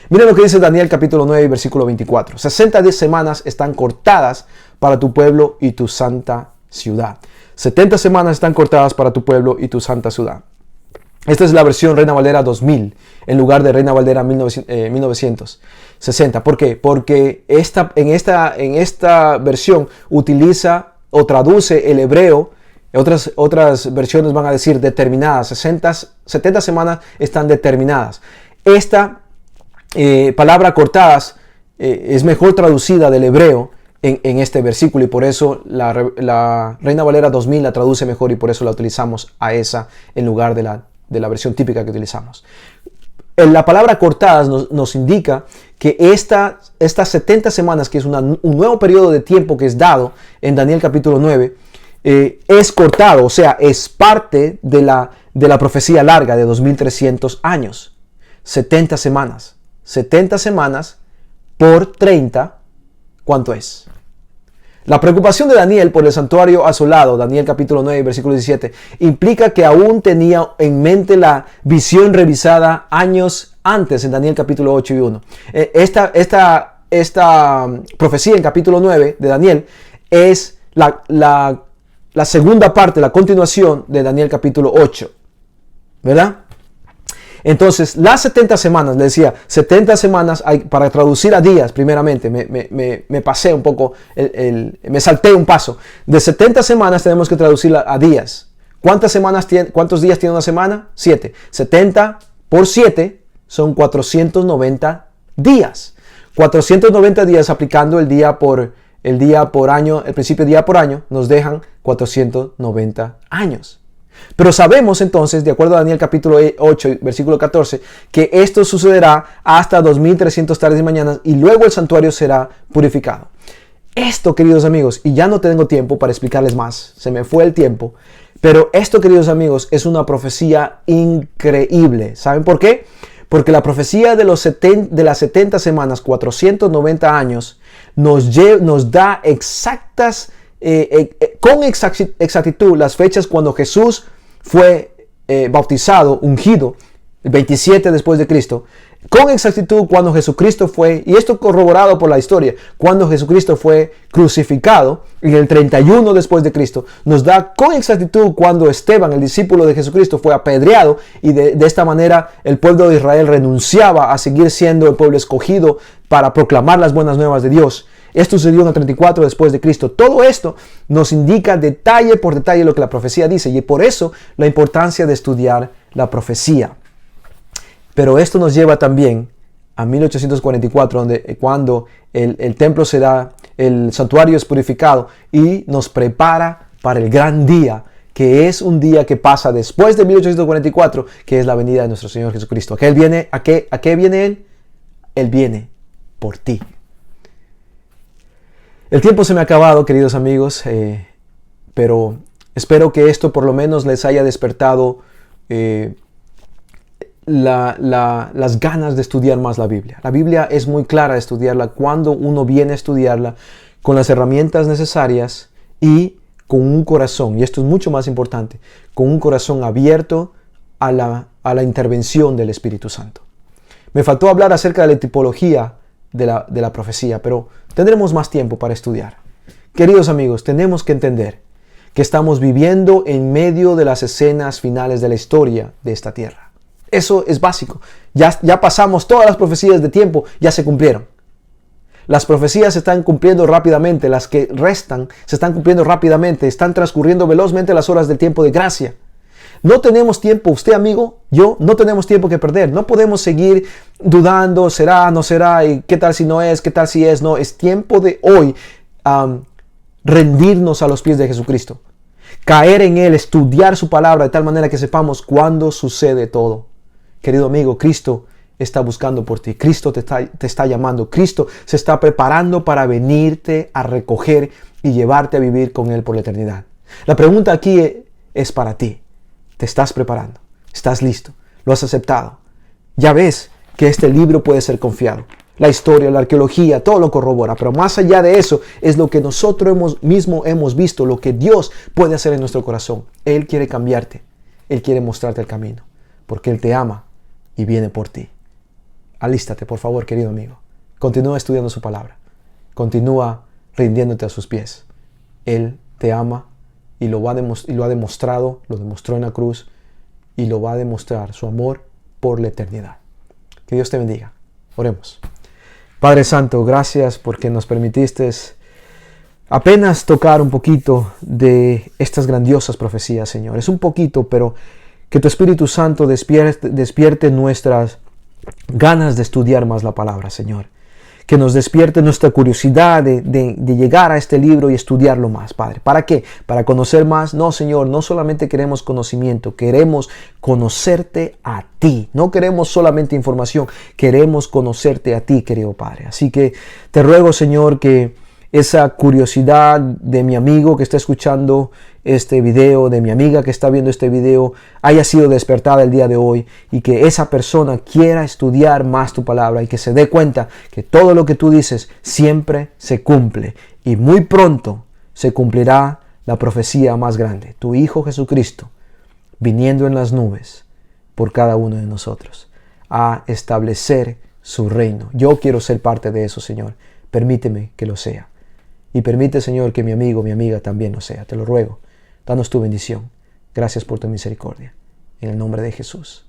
Miren lo que dice Daniel capítulo 9, versículo 24. 60 semanas están cortadas para tu pueblo y tu santa ciudad. 70 semanas están cortadas para tu pueblo y tu santa ciudad. Esta es la versión Reina Valera 2000 en lugar de Reina Valera 1960. ¿Por qué? Porque en esta versión utiliza o traduce el hebreo. Otras versiones van a decir determinadas. 70 semanas están determinadas. Esta palabra cortadas es mejor traducida del hebreo en este versículo, y por eso la Reina Valera 2000 la traduce mejor, y por eso la utilizamos a esa en lugar de la versión típica que utilizamos. La palabra cortadas nos indica que estas 70 semanas, que es un nuevo periodo de tiempo que es dado en Daniel capítulo 9, es cortado, o sea, es parte de la profecía larga de 2300 años. 70 semanas. 70 semanas por 30, ¿cuánto es? La preocupación de Daniel por el santuario asolado, Daniel capítulo 9, versículo 17, implica que aún tenía en mente la visión revisada años antes en Daniel capítulo 8 y 1. Esta profecía en capítulo 9 de Daniel es la segunda parte, la continuación de Daniel capítulo 8, ¿verdad? Entonces, las 70 semanas, le decía, 70 semanas para traducir a días, primeramente, me pasé un poco, me salté un paso. De 70 semanas tenemos que traducirla a días. ¿Cuántos días tiene una semana? 7. 70 por 7 son 490 días. 490 días aplicando el día por año, el principio día por año, nos dejan 490 años. Pero sabemos entonces, de acuerdo a Daniel capítulo 8, versículo 14, que esto sucederá hasta 2300 tardes y mañanas, y luego el santuario será purificado. Esto, queridos amigos, y ya no tengo tiempo para explicarles más, se me fue el tiempo, pero esto, queridos amigos, es una profecía increíble. ¿Saben por qué? Porque la profecía de las 70 semanas, 490 años, nos da con exactitud las fechas cuando Jesús fue bautizado, ungido, el 27 después de Cristo, con exactitud cuando Jesucristo fue, y esto corroborado por la historia, cuando Jesucristo fue crucificado en el 31 después de Cristo, nos da con exactitud cuando Esteban, el discípulo de Jesucristo, fue apedreado, y de esta manera el pueblo de Israel renunciaba a seguir siendo el pueblo escogido para proclamar las buenas nuevas de Dios. Esto sucedió en el 34 después de Cristo. Todo esto nos indica detalle por detalle lo que la profecía dice, y por eso la importancia de estudiar la profecía. Pero esto nos lleva también a 1844, cuando el templo se da, el santuario es purificado, y nos prepara para el gran día, que es un día que pasa después de 1844, que es la venida de nuestro Señor Jesucristo. ¿A qué viene Él? Él viene por ti. El tiempo se me ha acabado, queridos amigos, pero espero que esto por lo menos les haya despertado las ganas de estudiar más la Biblia. La Biblia es muy clara de estudiarla cuando uno viene a estudiarla con las herramientas necesarias y con un corazón, y esto es mucho más importante, con un corazón abierto a la intervención del Espíritu Santo. Me faltó hablar acerca de la tipología de la profecía, pero tendremos más tiempo para estudiar. Queridos amigos, tenemos que entender que estamos viviendo en medio de las escenas finales de la historia de esta tierra. Eso es básico. Ya pasamos todas las profecías de tiempo, ya se cumplieron. Las profecías se están cumpliendo rápidamente, las que restan se están cumpliendo rápidamente, están transcurriendo velozmente las horas del tiempo de gracia. No tenemos tiempo, usted amigo, yo, no tenemos tiempo que perder. No podemos seguir dudando, será, no será, y qué tal si no es, qué tal si es, no. Es tiempo de hoy rendirnos a los pies de Jesucristo. Caer en Él, estudiar su palabra de tal manera que sepamos cuándo sucede todo. Querido amigo, Cristo está buscando por ti. Cristo te está llamando. Cristo se está preparando para venirte a recoger y llevarte a vivir con Él por la eternidad. La pregunta aquí es para ti. ¿Te estás preparando? ¿Estás listo? ¿Lo has aceptado? Ya ves que este libro puede ser confiado. La historia, la arqueología, todo lo corrobora. Pero más allá de eso es lo que nosotros mismos hemos visto, lo que Dios puede hacer en nuestro corazón. Él quiere cambiarte. Él quiere mostrarte el camino. Porque Él te ama y viene por ti. Alístate, por favor, querido amigo. Continúa estudiando su palabra. Continúa rindiéndote a sus pies. Él te ama y lo ha demostrado, lo demostró en la cruz y lo va a demostrar su amor por la eternidad. Que Dios te bendiga. Oremos. Padre Santo, gracias porque nos permitiste apenas tocar un poquito de estas grandiosas profecías, Señor. Es un poquito, pero que tu Espíritu Santo despierte nuestras ganas de estudiar más la palabra, Señor. Que nos despierte nuestra curiosidad de llegar a este libro y estudiarlo más, Padre. ¿Para qué? ¿Para conocer más? No, Señor, no solamente queremos conocimiento, queremos conocerte a ti. No queremos solamente información, queremos conocerte a ti, querido Padre. Así que te ruego, Señor, que esa curiosidad de mi amigo que está escuchando este video, de mi amiga que está viendo este video, haya sido despertada el día de hoy y que esa persona quiera estudiar más tu palabra y que se dé cuenta que todo lo que tú dices siempre se cumple y muy pronto se cumplirá la profecía más grande, tu Hijo Jesucristo viniendo en las nubes por cada uno de nosotros a establecer su reino. Yo quiero ser parte de eso, Señor. Permíteme que lo sea. Y permite, Señor, que mi amigo, mi amiga también lo sea. Te lo ruego. Danos tu bendición. Gracias por tu misericordia. En el nombre de Jesús.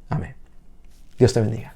Amén. Dios te bendiga.